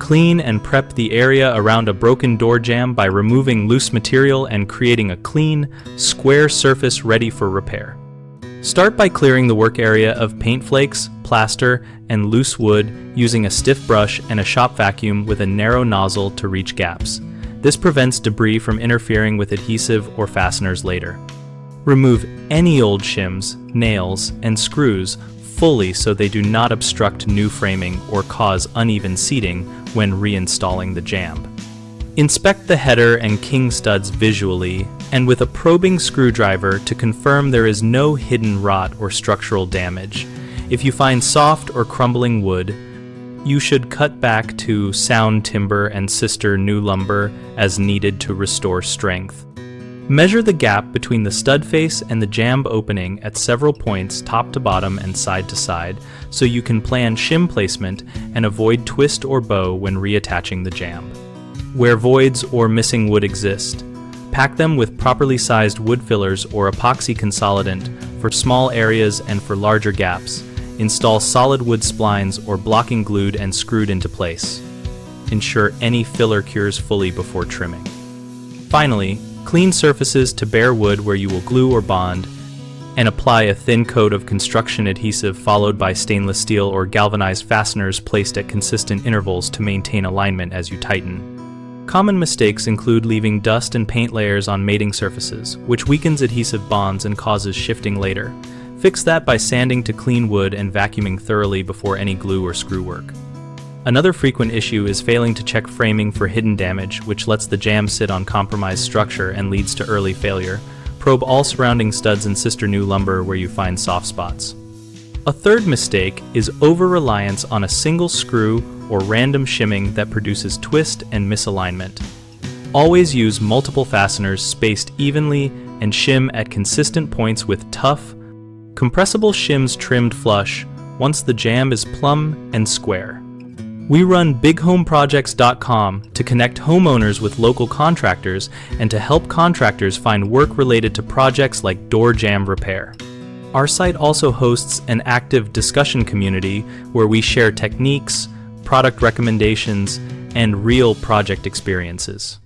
Clean and prep the area around a broken door jamb by removing loose material and creating a clean, square surface ready for repair. Start by clearing the work area of paint flakes, plaster, and loose wood using a stiff brush and a shop vacuum with a narrow nozzle to reach gaps. This prevents debris from interfering with adhesive or fasteners later. Remove any old shims, nails, and screws fully so they do not obstruct new framing or cause uneven seating when reinstalling the jamb. Inspect the header and king studs visually and with a probing screwdriver to confirm there is no hidden rot or structural damage. If you find soft or crumbling wood, you should cut back to sound timber and sister new lumber as needed to restore strength. Measure the gap between the stud face and the jamb opening at several points top to bottom and side to side so you can plan shim placement and avoid twist or bow when reattaching the jamb. Where voids or missing wood exist, pack them with properly sized wood fillers or epoxy consolidant for small areas and for larger gaps. Install solid wood splines or blocking glued and screwed into place. Ensure any filler cures fully before trimming. Finally, clean surfaces to bare wood where you will glue or bond, and apply a thin coat of construction adhesive followed by stainless steel or galvanized fasteners placed at consistent intervals to maintain alignment as you tighten. Common mistakes include leaving dust and paint layers on mating surfaces, which weakens adhesive bonds and causes shifting later. Fix that by sanding to clean wood and vacuuming thoroughly before any glue or screw work. Another frequent issue is failing to check framing for hidden damage, which lets the jamb sit on compromised structure and leads to early failure. Probe all surrounding studs and sister new lumber where you find soft spots. A third mistake is over-reliance on a single screw or random shimming that produces twist and misalignment. Always use multiple fasteners spaced evenly and shim at consistent points with tough, compressible shims trimmed flush once the jamb is plumb and square. We run bighomeprojects.com to connect homeowners with local contractors and to help contractors find work related to projects like door jamb repair. Our site also hosts an active discussion community where we share techniques, product recommendations, and real project experiences.